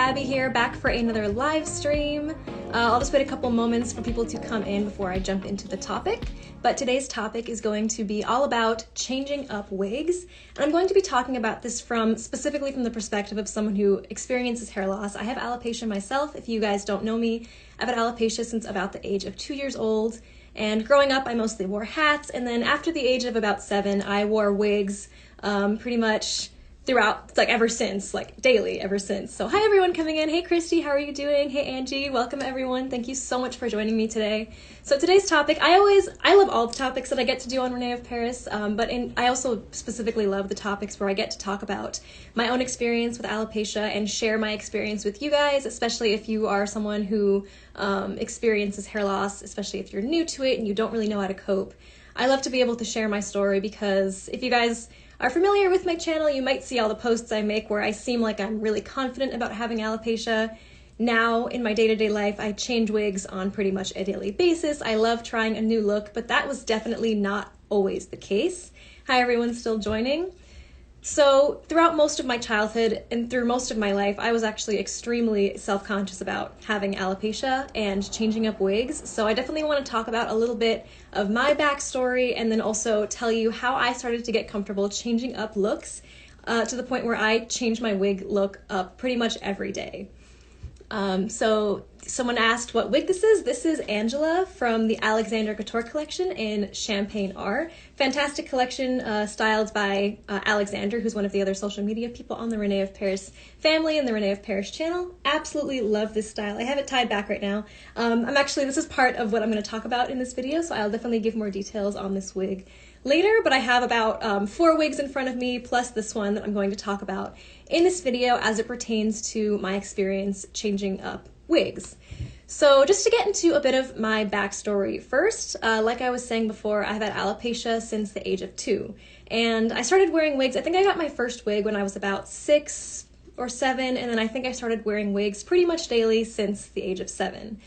Abby here, back for another live stream. I'll just wait a couple moments for people to come in before I jump into the topic. But today's topic is going to be all about changing up wigs. And I'm going to be talking about this specifically from the perspective of someone who experiences hair loss. I have alopecia myself. If you guys don't know me, I've had alopecia since about the age of 2 years old. And growing up, I mostly wore hats. And then after the age of about 7, I wore wigs pretty much throughout, like ever since, like daily ever since. So hi everyone coming in. Hey Christy, how are you doing? Hey Angie, welcome everyone. Thank you so much for joining me today. So today's topic, I love all the topics that I get to do on René of Paris, I also specifically love the topics where I get to talk about my own experience with alopecia and share my experience with you guys, especially if you are someone who experiences hair loss, especially if you're new to it and you don't really know how to cope. I love to be able to share my story because if you guys are familiar with my channel, you might see all the posts I make where I seem like I'm really confident about having alopecia. Now, in my day-to-day life, I change wigs on pretty much a daily basis. I love trying a new look, but that was definitely not always the case. Hi, everyone still joining. So throughout most of my childhood and through most of my life, I was actually extremely self-conscious about having alopecia and changing up wigs. So I definitely want to talk about a little bit of my backstory and then also tell you how I started to get comfortable changing up looks to the point where I change my wig look up pretty much every day. So someone asked what wig this is. This is Angela from the Alexander Couture Collection in Champagne R. Fantastic collection styled by Alexander, who's one of the other social media people on the René of Paris family and the René of Paris channel. Absolutely love this style. I have it tied back right now. This is part of what I'm going to talk about in this video, so I'll definitely give more details on this wig later, but I have about 4 wigs in front of me, plus this one that I'm going to talk about in this video as it pertains to my experience changing up wigs. So just to get into a bit of my backstory first, like I was saying before, I've had alopecia since the age of 2. And I started wearing wigs, I think I got my first wig when I was about 6 or 7, and then I think I started wearing wigs pretty much daily since the age of 7.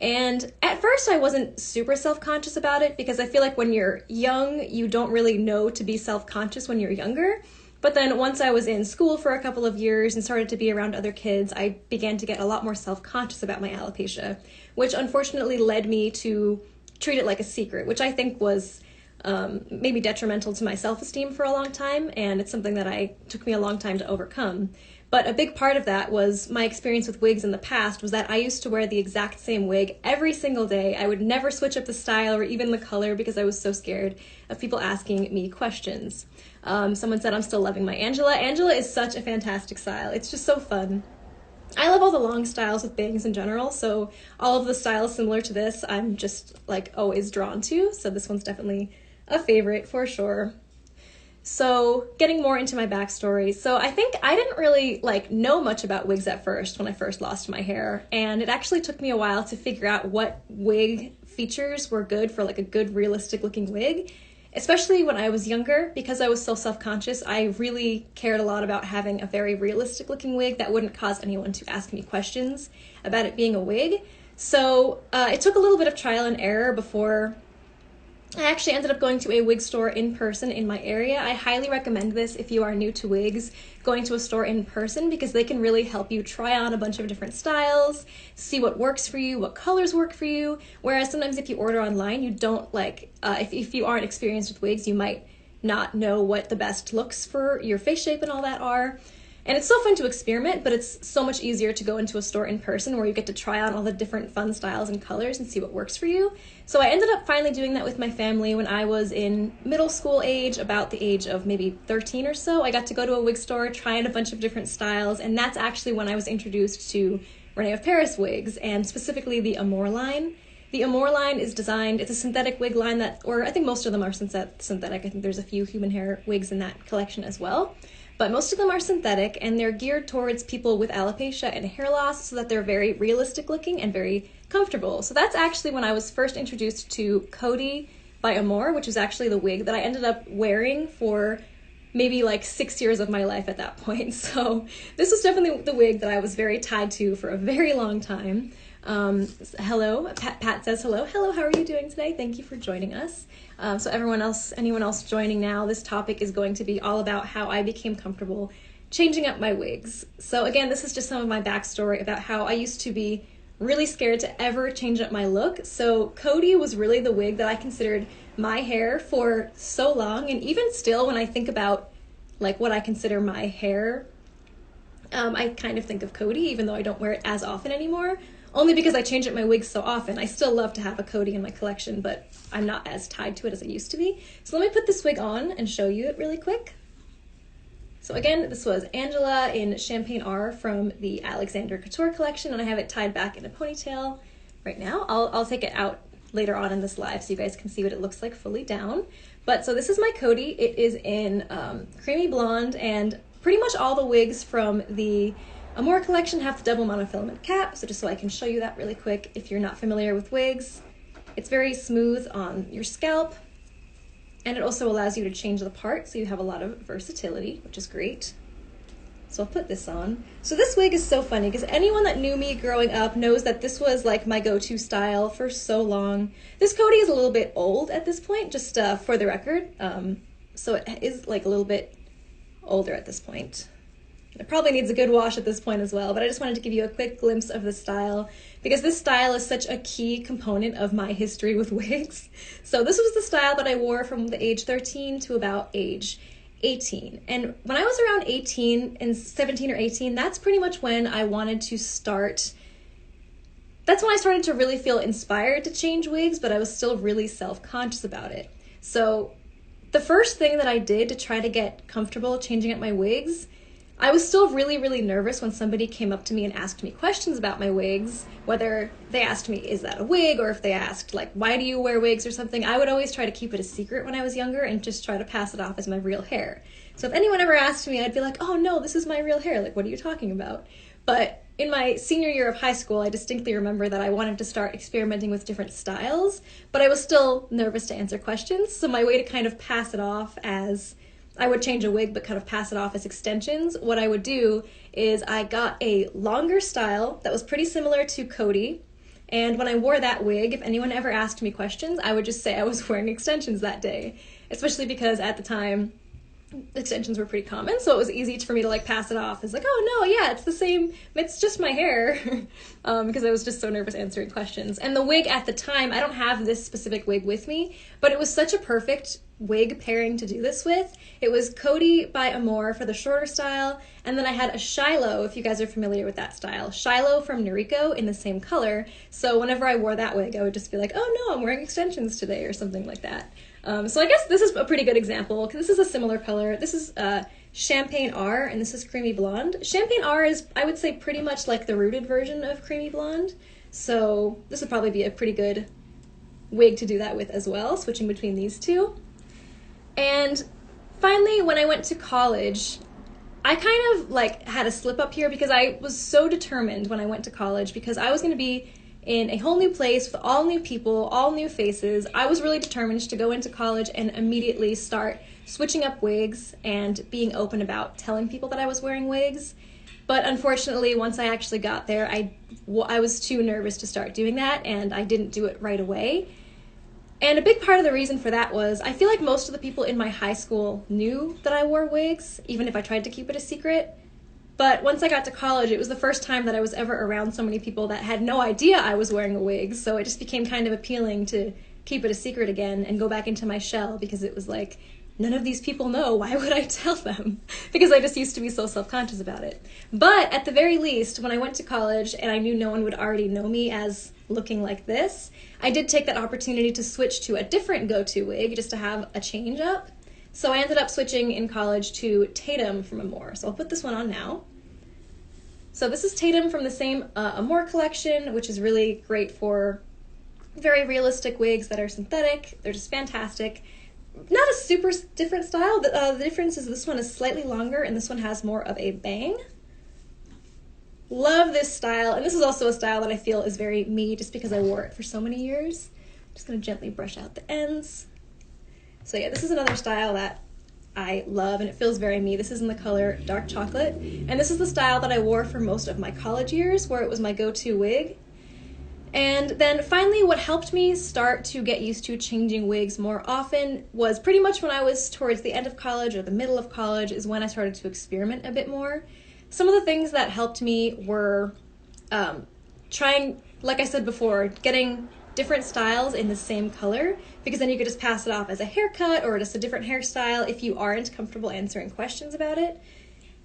And at first I wasn't super self-conscious about it because I feel like when you're young, you don't really know to be self-conscious when you're younger. But then once I was in school for a couple of years and started to be around other kids, I began to get a lot more self-conscious about my alopecia, which unfortunately led me to treat it like a secret, which I think was maybe detrimental to my self-esteem for a long time, and it's something that took me a long time to overcome. But a big part of that was my experience with wigs in the past was that I used to wear the exact same wig every single day. I would never switch up the style or even the color because I was so scared of people asking me questions. Someone said I'm still loving my Angela. Angela is such a fantastic style. It's just so fun. I love all the long styles with bangs in general, so all of the styles similar to this I'm just like always drawn to, so this one's definitely a favorite for sure. So getting more into my backstory, so I think I didn't really know much about wigs at first when I first lost my hair, and it actually took me a while to figure out what wig features were good for a good realistic looking wig, especially when I was younger. Because I was so self-conscious, I really cared a lot about having a very realistic looking wig that wouldn't cause anyone to ask me questions about it being a wig. So it took a little bit of trial and error before I actually ended up going to a wig store in person in my area. I highly recommend this if you are new to wigs, going to a store in person, because they can really help you try on a bunch of different styles, see what works for you, what colors work for you, whereas sometimes if you order online, you don't if you aren't experienced with wigs, you might not know what the best looks for your face shape and all that are. And it's so fun to experiment, but it's so much easier to go into a store in person where you get to try on all the different fun styles and colors and see what works for you. So I ended up finally doing that with my family when I was in middle school age, about the age of maybe 13 or so. I got to go to a wig store, try on a bunch of different styles, and that's actually when I was introduced to René of Paris wigs, and specifically the Amore line. The Amore line is designed, it's a synthetic wig line I think most of them are synthetic. I think there's a few human hair wigs in that collection as well. But most of them are synthetic, and they're geared towards people with alopecia and hair loss so that they're very realistic looking and very comfortable. So that's actually when I was first introduced to Cody by Amore, which is actually the wig that I ended up wearing for maybe 6 years of my life at that point. So this was definitely the wig that I was very tied to for a very long time. Hello, Pat says hello. Hello, how are you doing today? Thank you for joining us. So anyone else joining now, this topic is going to be all about how I became comfortable changing up my wigs. So again, this is just some of my backstory about how I used to be really scared to ever change up my look. So Cody was really the wig that I considered my hair for so long, and even still when I think about like what I consider my hair, I kind of think of Cody, even though I don't wear it as often anymore, only because I change up my wigs so often. I still love to have a Cody in my collection, but I'm not as tied to it as I used to be. So let me put this wig on and show you it really quick. So again, this was Angela in Champagne R from the Alexander Couture Collection, and I have it tied back in a ponytail right now. I'll take it out later on in this live so you guys can see what it looks like fully down. But so this is my Cody. It is in creamy blonde, and pretty much all the wigs from the Amore Collection have the double monofilament cap, so just so I can show you that really quick if you're not familiar with wigs. It's very smooth on your scalp, and it also allows you to change the part, so you have a lot of versatility, which is great. So I'll put this on. So this wig is so funny because anyone that knew me growing up knows that this was like my go-to style for so long. This Cody is a little bit old at this point, just for the record. So it is like a little bit older at this point. It probably needs a good wash at this point as well, but I just wanted to give you a quick glimpse of the style because this style is such a key component of my history with wigs. So this was the style that I wore from the age 13 to about age 18. And when I was around 18 and 17 or 18, that's pretty much when I wanted to start. That's when I started to really feel inspired to change wigs, but I was still really self-conscious about it. So the first thing that I did to try to get comfortable changing up my wigs, I was still really, really nervous when somebody came up to me and asked me questions about my wigs, whether they asked me, is that a wig? Or if they asked, like, why do you wear wigs or something? I would always try to keep it a secret when I was younger and just try to pass it off as my real hair. So if anyone ever asked me, I'd be like, oh no, this is my real hair. Like, what are you talking about? But in my senior year of high school, I distinctly remember that I wanted to start experimenting with different styles, but I was still nervous to answer questions. So my way to kind of pass it off as I would change a wig but kind of pass it off as extensions, what I would do is I got a longer style that was pretty similar to Cody, and when I wore that wig, if anyone ever asked me questions, I would just say I was wearing extensions that day, especially because at the time extensions were pretty common, so it was easy for me to like pass it off as like, oh no, yeah, it's the same, it's just my hair, because I was just so nervous answering questions. And the wig at the time, I don't have this specific wig with me, but it was such a perfect wig pairing to do this with. It was Cody by Amore for the shorter style, and then I had a Shiloh, if you guys are familiar with that style, Shiloh from Noriko in the same color, so whenever I wore that wig, I would just be like, oh no, I'm wearing extensions today, or something like that. So I guess this is a pretty good example, because this is a similar color. This is Champagne R, and this is Creamy Blonde. Champagne R is, I would say, pretty much like the rooted version of Creamy Blonde, so this would probably be a pretty good wig to do that with as well, switching between these two. And finally, when I went to college, I kind of like had a slip up here because I was so determined when I went to college because I was going to be in a whole new place with all new people, all new faces. I was really determined to go into college and immediately start switching up wigs and being open about telling people that I was wearing wigs. But unfortunately, once I actually got there, I was too nervous to start doing that, and I didn't do it right away. And a big part of the reason for that was I feel like most of the people in my high school knew that I wore wigs, even if I tried to keep it a secret. But once I got to college, it was the first time that I was ever around so many people that had no idea I was wearing a wig, so it just became kind of appealing to keep it a secret again and go back into my shell because it was like, none of these people know, why would I tell them? Because I just used to be so self-conscious about it. But at the very least, when I went to college and I knew no one would already know me as looking like this, I did take that opportunity to switch to a different go-to wig just to have a change up. So I ended up switching in college to Tatum from Amore. So I'll put this one on now. So this is Tatum from the same Amore collection, which is really great for very realistic wigs that are synthetic. They're just fantastic. Not a super different style. The difference is this one is slightly longer and this one has more of a bang. Love this style, and this is also a style that I feel is very me just because I wore it for so many years. I'm just going to gently brush out the ends. So yeah, this is another style that I love, and it feels very me. This is in the color Dark Chocolate, and this is the style that I wore for most of my college years, where it was my go-to wig. And then finally, what helped me start to get used to changing wigs more often was pretty much when I was towards the end of college or the middle of college is when I started to experiment a bit more. Some of the things that helped me were trying, like I said before, getting different styles in the same color, because then you could just pass it off as a haircut or just a different hairstyle if you aren't comfortable answering questions about it.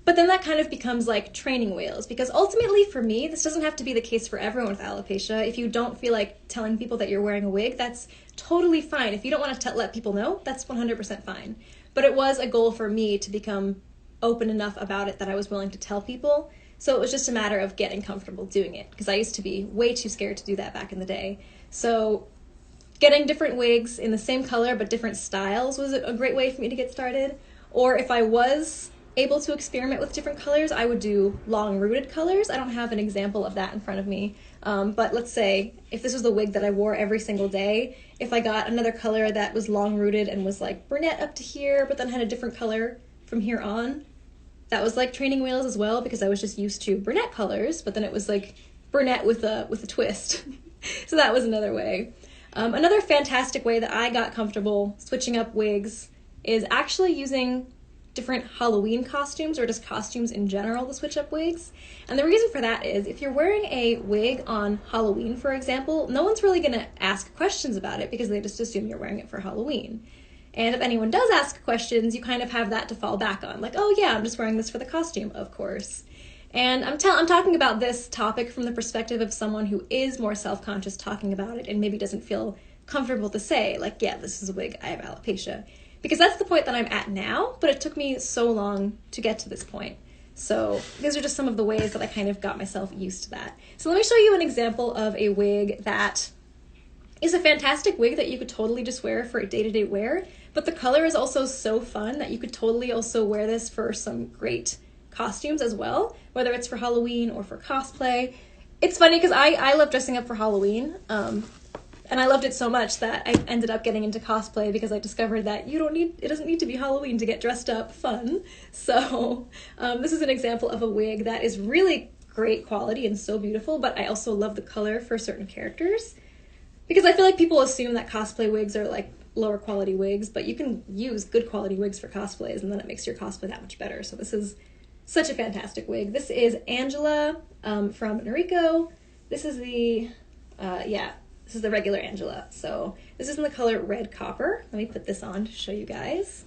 But then that kind of becomes like training wheels, because ultimately for me, this doesn't have to be the case for everyone with alopecia. If you don't feel like telling people that you're wearing a wig, that's totally fine. If you don't want to let people know, that's 100% fine. But it was a goal for me to become open enough about it that I was willing to tell people. So it was just a matter of getting comfortable doing it, because I used to be way too scared to do that back in the day. So getting different wigs in the same color but different styles was a great way for me to get started. Or if I was able to experiment with different colors, I would do long rooted colors. I don't have an example of that in front of me, but let's say if this was the wig that I wore every single day, if I got another color that was long rooted and was like brunette up to here but then had a different color from here on, that was like training wheels as well, because I was just used to brunette colors, but then it was like brunette with a twist. So that was another way. Another fantastic way that I got comfortable switching up wigs is actually using different Halloween costumes or just costumes in general to switch up wigs. And the reason for that is if you're wearing a wig on Halloween, for example, no one's really gonna ask questions about it because they just assume you're wearing it for Halloween. And if anyone does ask questions, you kind of have that to fall back on. Like, oh yeah, I'm just wearing this for the costume, of course. And I'm talking about this topic from the perspective of someone who is more self-conscious talking about it and maybe doesn't feel comfortable to say, like, yeah, this is a wig, I have alopecia. Because that's the point that I'm at now, but it took me so long to get to this point. So these are just some of the ways that I kind of got myself used to that. So let me show you an example of a wig that is a fantastic wig that you could totally just wear for a day-to-day wear, but the color is also so fun that you could totally also wear this for some great costumes as well, whether it's for Halloween or for cosplay. It's funny because I love dressing up for Halloween, and I loved it so much that I ended up getting into cosplay because I discovered that it doesn't need to be Halloween to get dressed up fun. So this is an example of a wig that is really great quality and so beautiful, but I also love the color for certain characters. Because I feel like people assume that cosplay wigs are like lower quality wigs, but you can use good quality wigs for cosplays and then it makes your cosplay that much better. So this is such a fantastic wig. This is Angela from Noriko. This is the, this is the regular Angela. So this is in the color Red Copper. Let me put this on to show you guys.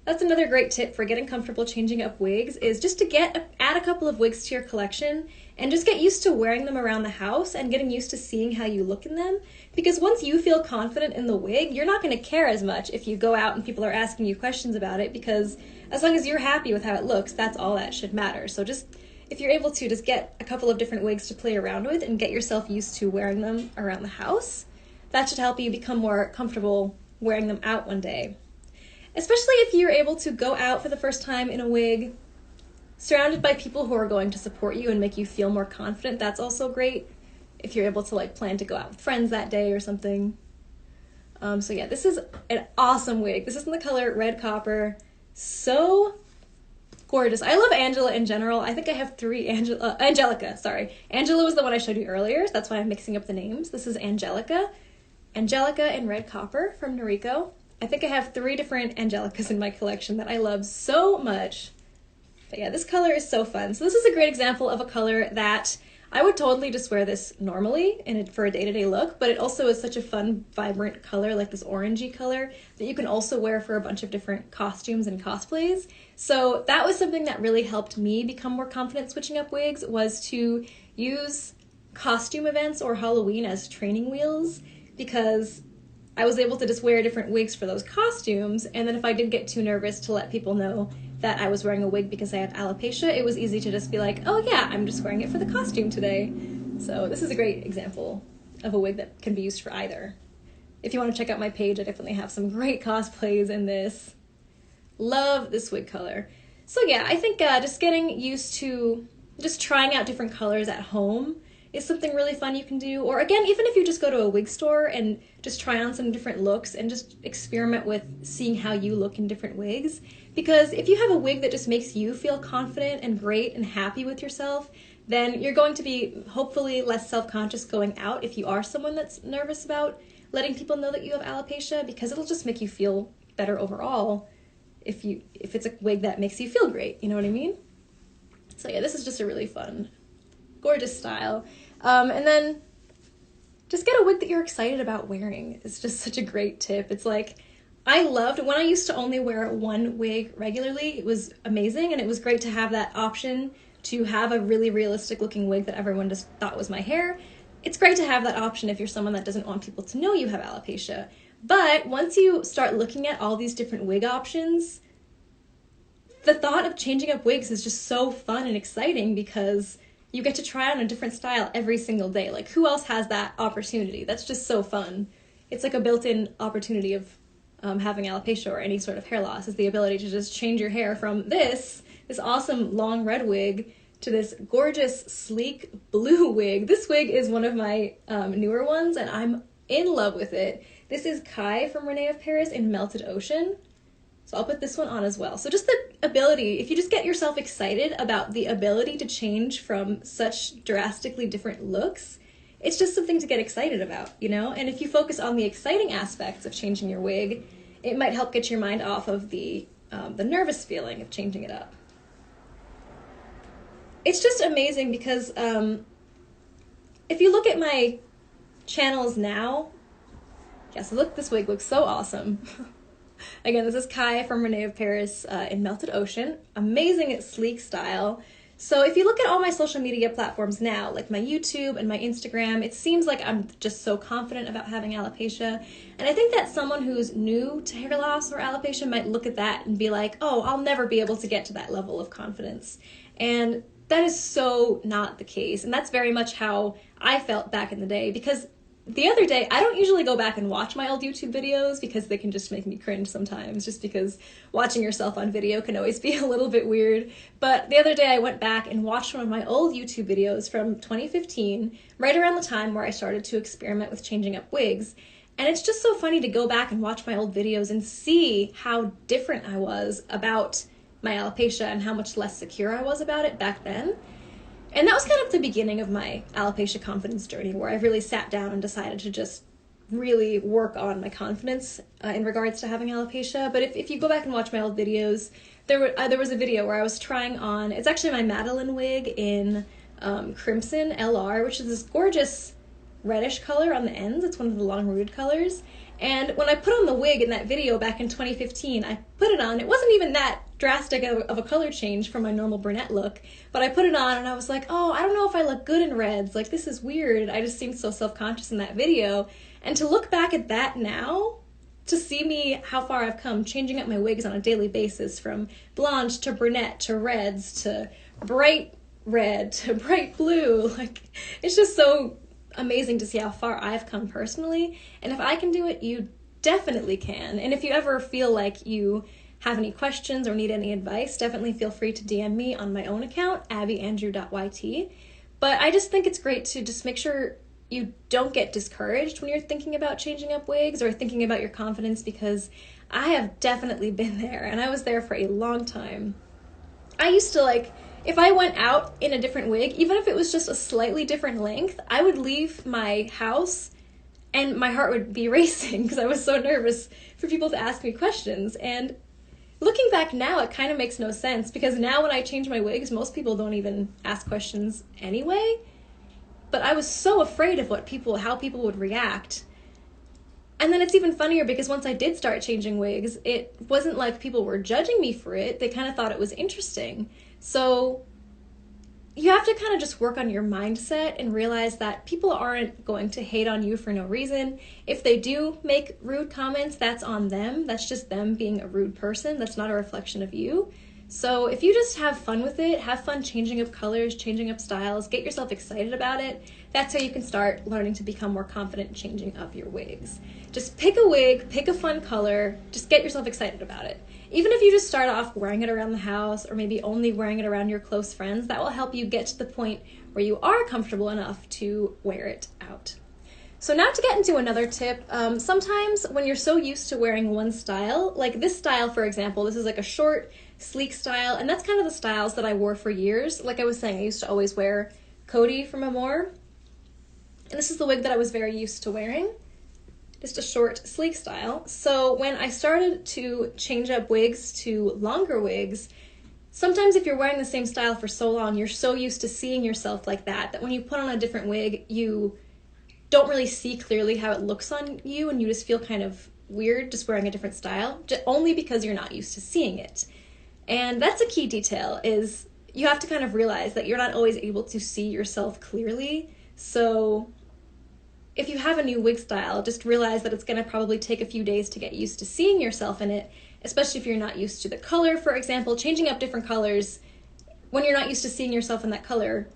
That's another great tip for getting comfortable changing up wigs, is just to add a couple of wigs to your collection and just get used to wearing them around the house and getting used to seeing how you look in them. Because once you feel confident in the wig, you're not going to care as much if you go out and people are asking you questions about it, because as long as you're happy with how it looks, that's all that should matter. So just, if you're able to just get a couple of different wigs to play around with and get yourself used to wearing them around the house, that should help you become more comfortable wearing them out one day. Especially if you're able to go out for the first time in a wig, surrounded by people who are going to support you and make you feel more confident. That's also great if you're able to like plan to go out with friends that day or something. So yeah, this is an awesome wig. This is in the color Red Copper. So gorgeous. I love Angela in general. I think I have three Angelica, sorry. Angela was the one I showed you earlier, so that's why I'm mixing up the names. This is Angelica. Angelica in Red Copper from Noriko. I think I have 3 different Angelicas in my collection that I love so much. But yeah, this color is so fun. So this is a great example of a color that I would totally just wear this normally for a day-to-day look, but it also is such a fun, vibrant color, like this orangey color, that you can also wear for a bunch of different costumes and cosplays. So that was something that really helped me become more confident switching up wigs, was to use costume events or Halloween as training wheels, because I was able to just wear different wigs for those costumes, and then if I did get too nervous to let people know that I was wearing a wig because I had alopecia, it was easy to just be like, oh yeah, I'm just wearing it for the costume today. So this is a great example of a wig that can be used for either. If you want to check out my page, I definitely have some great cosplays in this. Love this wig color. So yeah, I think just getting used to just trying out different colors at home is something really fun you can do. Or again, even if you just go to a wig store and just try on some different looks and just experiment with seeing how you look in different wigs. Because if you have a wig that just makes you feel confident and great and happy with yourself, then you're going to be hopefully less self-conscious going out if you are someone that's nervous about letting people know that you have alopecia, because it'll just make you feel better overall if it's a wig that makes you feel great, you know what I mean? So yeah, this is just a really fun, gorgeous style. And then just get a wig that you're excited about wearing. It's just such a great tip. It's like, I loved when I used to only wear one wig regularly. It was amazing, and it was great to have that option to have a really realistic looking wig that everyone just thought was my hair. It's great to have that option if you're someone that doesn't want people to know you have alopecia. But once you start looking at all these different wig options, the thought of changing up wigs is just so fun and exciting, because you get to try on a different style every single day. Like, who else has that opportunity? That's just so fun. It's like a built-in opportunity of having alopecia or any sort of hair loss, is the ability to just change your hair from this awesome long red wig to this gorgeous sleek blue wig. This wig is one of my newer ones, and I'm in love with it. This is Kai from René of Paris in Melted Ocean. So I'll put this one on as well. So just the ability, if you just get yourself excited about the ability to change from such drastically different looks, it's just something to get excited about, you know? And if you focus on the exciting aspects of changing your wig, it might help get your mind off of the nervous feeling of changing it up. It's just amazing because if you look at my channels now, yeah, so look, this wig looks so awesome. Again, this is Kai from René of Paris in Melted Ocean. Amazing sleek style. So if you look at all my social media platforms now, like my YouTube and my Instagram, it seems like I'm just so confident about having alopecia. And I think that someone who's new to hair loss or alopecia might look at that and be like, oh, I'll never be able to get to that level of confidence. And that is so not the case. And that's very much how I felt back in the day, because the other day, I don't usually go back and watch my old YouTube videos because they can just make me cringe sometimes, just because watching yourself on video can always be a little bit weird. But the other day I went back and watched one of my old YouTube videos from 2015, right around the time where I started to experiment with changing up wigs. And it's just so funny to go back and watch my old videos and see how different I was about my alopecia and how much less secure I was about it back then. And that was kind of the beginning of my alopecia confidence journey, where I really sat down and decided to just really work on my confidence in regards to having alopecia. But if you go back and watch my old videos, there was a video where I was trying on, it's actually my Madeline wig in Crimson LR, which is this gorgeous reddish color on the ends. It's one of the long rooted colors. And when I put on the wig in that video back in 2015, I put it on. It wasn't even that drastic of a color change from my normal brunette look, but I put it on and I was like, oh, I don't know if I look good in reds. Like, this is weird. I just seemed so self-conscious in that video. And to look back at that now, to see me, how far I've come, changing up my wigs on a daily basis from blonde to brunette to reds to bright red to bright blue. Like, it's just so amazing to see how far I've come personally. And if I can do it, you definitely can. And if you ever feel like you have any questions or need any advice, definitely feel free to DM me on my own account, abbyandrew.yt. But I just think it's great to just make sure you don't get discouraged when you're thinking about changing up wigs or thinking about your confidence, because I have definitely been there, and I was there for a long time. I used to, like, if I went out in a different wig, even if it was just a slightly different length, I would leave my house and my heart would be racing because I was so nervous for people to ask me questions. And looking back now, it kind of makes no sense, because now when I change my wigs, most people don't even ask questions anyway. But I was so afraid of how people would react. And then it's even funnier because once I did start changing wigs, it wasn't like people were judging me for it. They kind of thought it was interesting. So you have to kind of just work on your mindset and realize that people aren't going to hate on you for no reason. If they do make rude comments, that's on them. That's just them being a rude person. That's not a reflection of you. So if you just have fun with it, have fun changing up colors, changing up styles, get yourself excited about it, that's how you can start learning to become more confident in changing up your wigs. Just pick a wig, pick a fun color, just get yourself excited about it. Even if you just start off wearing it around the house or maybe only wearing it around your close friends, that will help you get to the point where you are comfortable enough to wear it out. So now to get into another tip, sometimes when you're so used to wearing one style, like this style, for example, this is like a short, sleek style, and that's kind of the styles that I wore for years. Like I was saying, I used to always wear Cody from Amore. And this is the wig that I was very used to wearing. Just a short, sleek style. So when I started to change up wigs to longer wigs, sometimes if you're wearing the same style for so long, you're so used to seeing yourself like that when you put on a different wig, you don't really see clearly how it looks on you, and you just feel kind of weird just wearing a different style, only because you're not used to seeing it. And that's a key detail, is you have to kind of realize that you're not always able to see yourself clearly. So if you have a new wig style, just realize that it's going to probably take a few days to get used to seeing yourself in it, especially if you're not used to the color. For example, changing up different colors, when you're not used to seeing yourself in that color,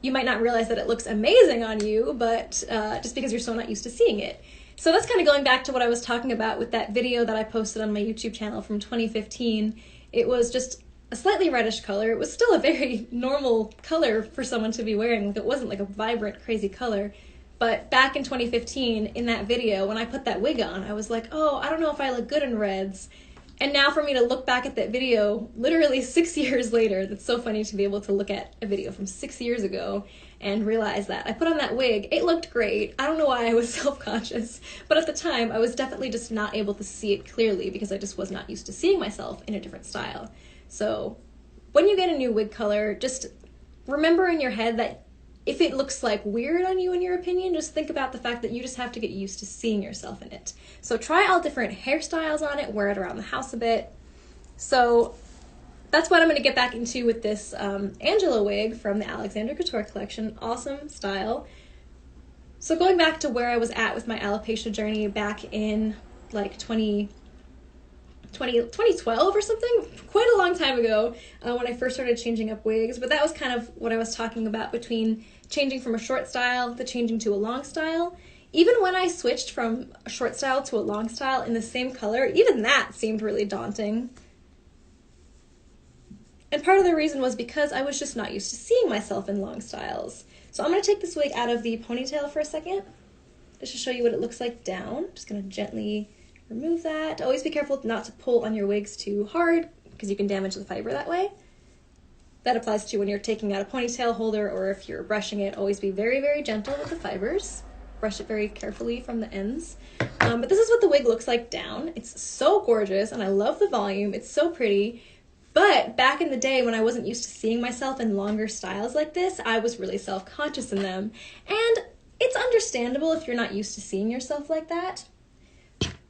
you might not realize that it looks amazing on you, but just because you're so not used to seeing it. So that's kind of going back to what I was talking about with that video that I posted on my YouTube channel from 2015. It was just a slightly reddish color. It was still a very normal color for someone to be wearing. It wasn't like a vibrant, crazy color. But back in 2015, in that video, when I put that wig on, I was like, oh, I don't know if I look good in reds. And now for me to look back at that video, literally 6 years later, that's so funny to be able to look at a video from 6 years ago and realize that I put on that wig, it looked great. I don't know why I was self-conscious, but at the time I was definitely just not able to see it clearly because I just was not used to seeing myself in a different style. So when you get a new wig color, just remember in your head that if it looks like weird on you in your opinion, just think about the fact that you just have to get used to seeing yourself in it. So try all different hairstyles on it, wear it around the house a bit. So that's what I'm going to get back into with this Angela wig from the Alexander Couture Collection. Awesome style. So going back to where I was at with my alopecia journey back in like 2012 or something, quite a long time ago, when I first started changing up wigs. But that was kind of what I was talking about between changing from a short style to changing to a long style. Even when I switched from a short style to a long style in the same color, even that seemed really daunting. And part of the reason was because I was just not used to seeing myself in long styles. So I'm going to take this wig out of the ponytail for a second, just to show you what it looks like down. Just going to gently remove that. Always be careful not to pull on your wigs too hard, because you can damage the fiber that way. That applies to when you're taking out a ponytail holder or if you're brushing it. Always be very, very gentle with the fibers. Brush it very carefully from the ends. But this is what the wig looks like down. It's so gorgeous, and I love the volume. It's so pretty. But back in the day when I wasn't used to seeing myself in longer styles like this, I was really self-conscious in them. And it's understandable if you're not used to seeing yourself like that.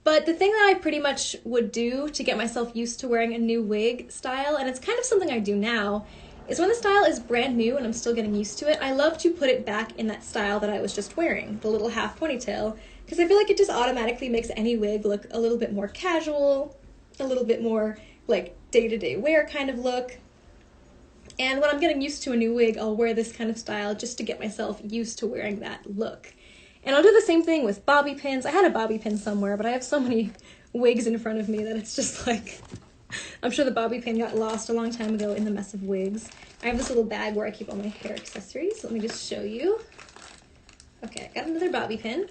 But the thing that I pretty much would do to get myself used to wearing a new wig style, and it's kind of something I do now, is when the style is brand new and I'm still getting used to it, I love to put it back in that style that I was just wearing, the little half ponytail, because I feel like it just automatically makes any wig look a little bit more casual, a little bit more like day-to-day wear kind of look. And when I'm getting used to a new wig, I'll wear this kind of style just to get myself used to wearing that look. And I'll do the same thing with bobby pins. I had a bobby pin somewhere, but I have so many wigs in front of me that it's just like, I'm sure the bobby pin got lost a long time ago in the mess of wigs. I have this little bag where I keep all my hair accessories. Let me just show you. Okay, I got another bobby pin.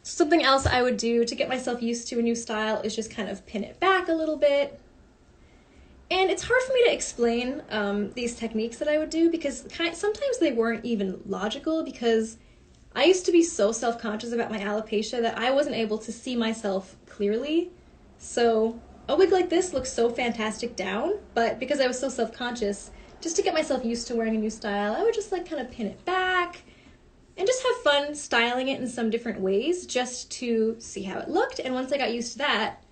Something else I would do to get myself used to a new style is just kind of pin it back a little bit. And it's hard for me to explain these techniques that I would do because sometimes they weren't even logical, because I used to be so self-conscious about my alopecia that I wasn't able to see myself clearly. So a wig like this looks so fantastic down, but because I was so self-conscious, just to get myself used to wearing a new style, I would just like kind of pin it back and just have fun styling it in some different ways just to see how it looked. And once I got used to that,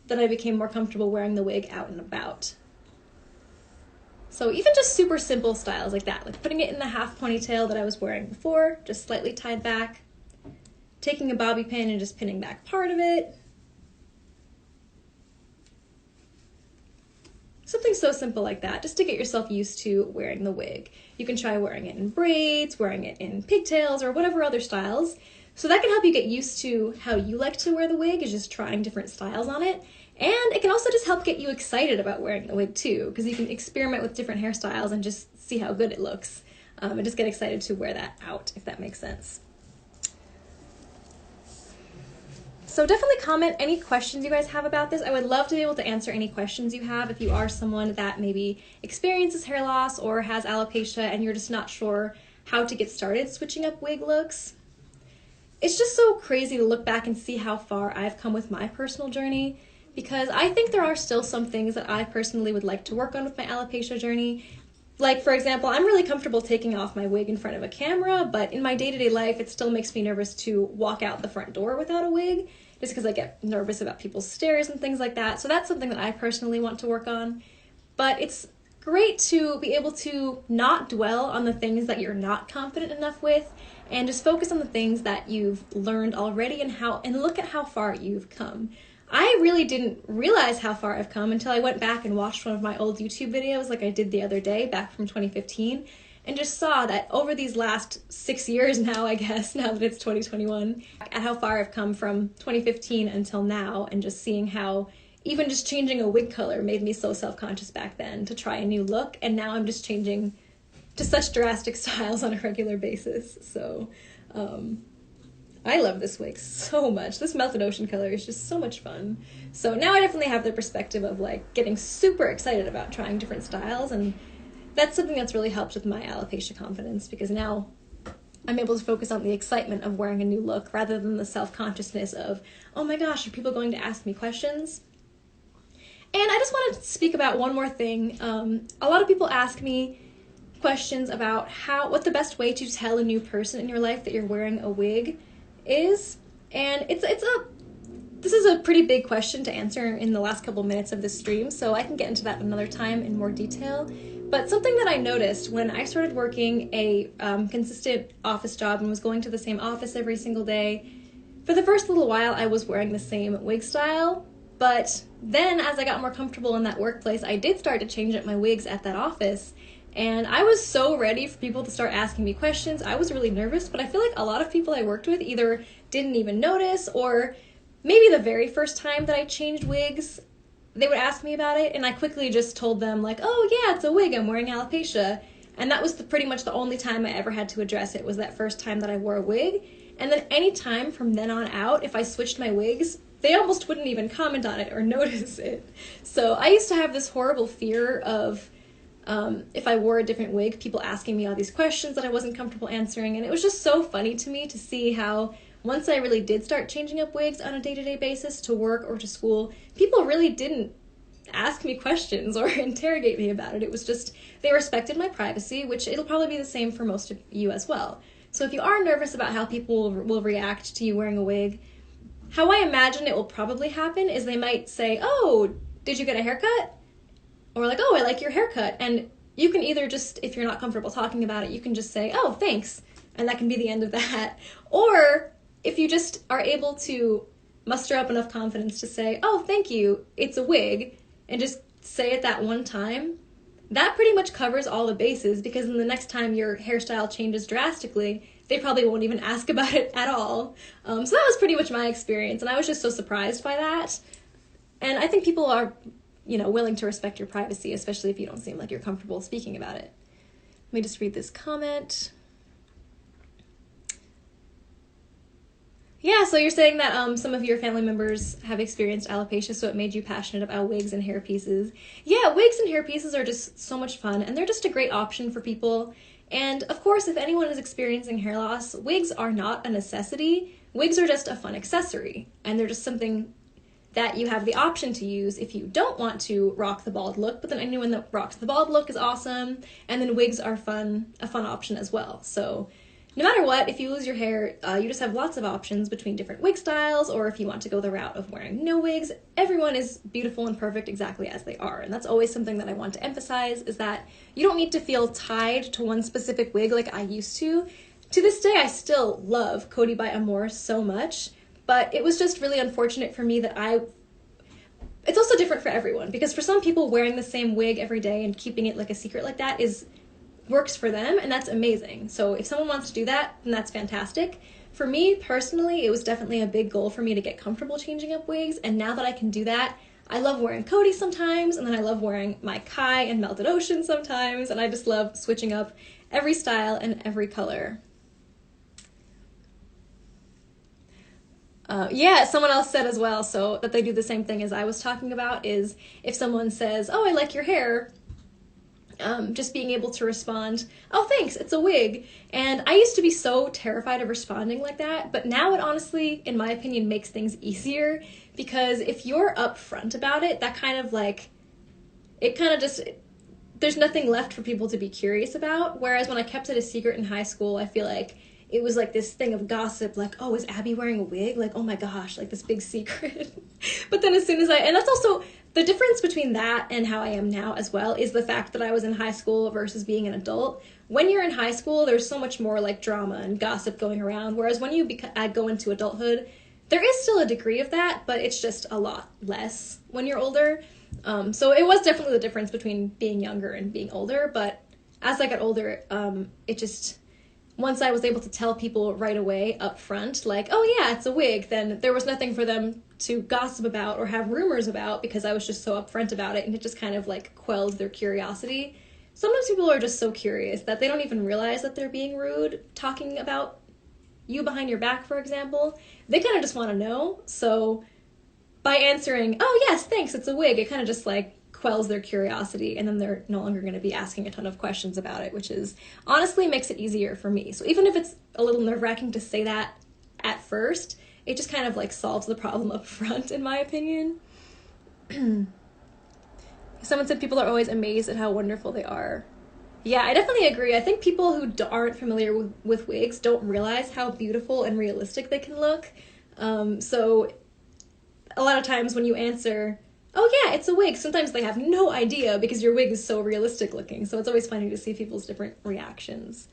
then I became more comfortable wearing the wig out and about. So even just super simple styles like that, like putting it in the half ponytail that I was wearing before, just slightly tied back, taking a bobby pin and just pinning back part of it. Something so simple like that, just to get yourself used to wearing the wig. You can try wearing it in braids, wearing it in pigtails, or whatever other styles. So that can help you get used to how you like to wear the wig, is just trying different styles on it. And it can also just help get you excited about wearing the wig too, because you can experiment with different hairstyles and just see how good it looks. And just get excited to wear that out, if that makes sense. So definitely comment any questions you guys have about this. I would love to be able to answer any questions you have if you are someone that maybe experiences hair loss or has alopecia and you're just not sure how to get started switching up wig looks. It's just so crazy to look back and see how far I've come with my personal journey, because I think there are still some things that I personally would like to work on with my alopecia journey. Like, for example, I'm really comfortable taking off my wig in front of a camera, but in my day-to-day life, it still makes me nervous to walk out the front door without a wig, just because I get nervous about people's stares and things like that. So that's something that I personally want to work on. But it's great to be able to not dwell on the things that you're not confident enough with, and just focus on the things that you've learned already and look at how far you've come. I really didn't realize how far I've come until I went back and watched one of my old YouTube videos like I did the other day, back from 2015, and just saw that over these last 6 years now, I guess, now that it's 2021, at how far I've come from 2015 until now, and just seeing how even just changing a wig color made me so self-conscious back then to try a new look, and now I'm just changing to such drastic styles on a regular basis. So, I love this wig so much. This Melted Ocean color is just so much fun. So now I definitely have the perspective of like getting super excited about trying different styles, and that's something that's really helped with my alopecia confidence, because now I'm able to focus on the excitement of wearing a new look rather than the self-consciousness of, oh my gosh, are people going to ask me questions? And I just wanted to speak about one more thing. A lot of people ask me questions about what the best way to tell a new person in your life that you're wearing a wig is, and this is a pretty big question to answer in the last couple minutes of this stream, so I can get into that another time in more detail. But something that I noticed when I started working a consistent office job and was going to the same office every single day, for the first little while I was wearing the same wig style, but then as I got more comfortable in that workplace, I did start to change up my wigs at that office. And I was so ready for people to start asking me questions. I was really nervous, but I feel like a lot of people I worked with either didn't even notice, or maybe the very first time that I changed wigs, they would ask me about it, and I quickly just told them like, oh yeah, it's a wig, I'm wearing alopecia. And that was pretty much the only time I ever had to address it, was that first time that I wore a wig. And then any time from then on out, if I switched my wigs, they almost wouldn't even comment on it or notice it. So I used to have this horrible fear of if I wore a different wig, people asking me all these questions that I wasn't comfortable answering, and it was just so funny to me to see how once I really did start changing up wigs on a day-to-day basis to work or to school, people really didn't ask me questions or interrogate me about it. It was just, they respected my privacy, which it'll probably be the same for most of you as well. So if you are nervous about how people will react to you wearing a wig, how I imagine it will probably happen is they might say, oh, did you get a haircut? Or like, oh, I like your haircut. And you can either just, if you're not comfortable talking about it, you can just say, oh, thanks. And that can be the end of that. Or if you just are able to muster up enough confidence to say, oh, thank you, it's a wig, and just say it that one time, that pretty much covers all the bases, because then the next time your hairstyle changes drastically, they probably won't even ask about it at all. So that was pretty much my experience, and I was just so surprised by that. And I think people are, willing to respect your privacy, especially if you don't seem like you're comfortable speaking about it. Let me just read this comment. Yeah, so you're saying that some of your family members have experienced alopecia, so it made you passionate about wigs and hair pieces. Yeah, wigs and hair pieces are just so much fun, and they're just a great option for people. And of course, if anyone is experiencing hair loss, wigs are not a necessity. Wigs are just a fun accessory, and they're just something that you have the option to use if you don't want to rock the bald look, but then anyone that rocks the bald look is awesome, and then wigs are a fun option as well. So no matter what, if you lose your hair, you just have lots of options between different wig styles, or if you want to go the route of wearing no wigs, everyone is beautiful and perfect exactly as they are. And that's always something that I want to emphasize, is that you don't need to feel tied to one specific wig like I used to. To this day, I still love Coty by Amore so much, but it was just really unfortunate for me that it's also different for everyone, because for some people, wearing the same wig every day and keeping it like a secret like that works for them, and that's amazing. So if someone wants to do that, then that's fantastic. For me personally, it was definitely a big goal for me to get comfortable changing up wigs, and now that I can do that, I love wearing Coty sometimes, and then I love wearing my Kai and Melted Ocean sometimes, and I just love switching up every style and every color. Yeah, someone else said as well, so that they do the same thing as I was talking about, is if someone says, oh, I like your hair, just being able to respond, oh, thanks, it's a wig. And I used to be so terrified of responding like that, but now it honestly, in my opinion, makes things easier, because if you're upfront about it, that kind of like, it kind of just, there's nothing left for people to be curious about. Whereas when I kept it a secret in high school, I feel like it was like this thing of gossip, like, oh, is Abby wearing a wig? Like, oh my gosh, like this big secret. But then as soon as and that's also, the difference between that and how I am now as well is the fact that I was in high school versus being an adult. When you're in high school, there's so much more like drama and gossip going around, whereas when you go into adulthood, there is still a degree of that, but it's just a lot less when you're older. So it was definitely the difference between being younger and being older, but as I got older, it just, once I was able to tell people right away up front, like, oh yeah, it's a wig, then there was nothing for them to gossip about or have rumors about, because I was just so upfront about it, and it just kind of like quelled their curiosity. Sometimes people are just so curious that they don't even realize that they're being rude, talking about you behind your back, for example. They kind of just want to know, so by answering, oh yes, thanks, it's a wig, it kind of just like quells their curiosity, and then they're no longer going to be asking a ton of questions about it, which is honestly makes it easier for me. So even if it's a little nerve-wracking to say that at first, it just kind of like solves the problem up front, in my opinion. Someone said people are always amazed at how wonderful they are. Yeah, I definitely agree. I think people who aren't familiar with wigs don't realize how beautiful and realistic they can look. So a lot of times when you answer, oh yeah, it's a wig, sometimes they have no idea because your wig is so realistic looking. So it's always funny to see people's different reactions.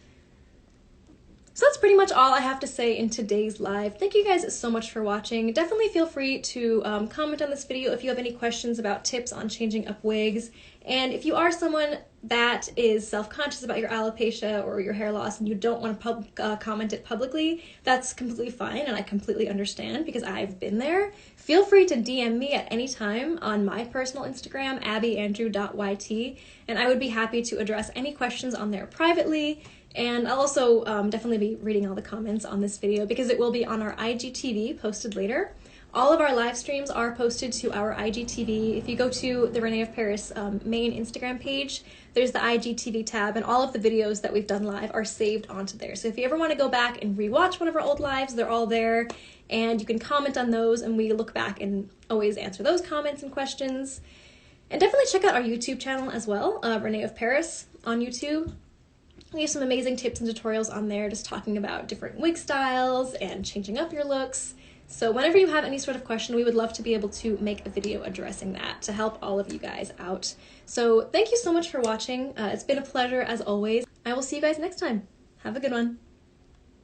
So that's pretty much all I have to say in today's live. Thank you guys so much for watching. Definitely feel free to comment on this video if you have any questions about tips on changing up wigs. And if you are someone that is self-conscious about your alopecia or your hair loss and you don't want to comment it publicly, that's completely fine, and I completely understand because I've been there. Feel free to DM me at any time on my personal Instagram, abbyandrew.yt, and I would be happy to address any questions on there privately. And I'll also definitely be reading all the comments on this video because it will be on our IGTV posted later. All of our live streams are posted to our IGTV. If you go to the René of Paris main Instagram page, there's the IGTV tab, and all of the videos that we've done live are saved onto there. So if you ever want to go back and rewatch one of our old lives, they're all there, and you can comment on those, and we look back and always answer those comments and questions. And definitely check out our YouTube channel as well, René of Paris on YouTube. We have some amazing tips and tutorials on there, just talking about different wig styles and changing up your looks. So whenever you have any sort of question, we would love to be able to make a video addressing that to help all of you guys out. So thank you so much for watching. It's been a pleasure as always. I will see you guys next time. Have a good one.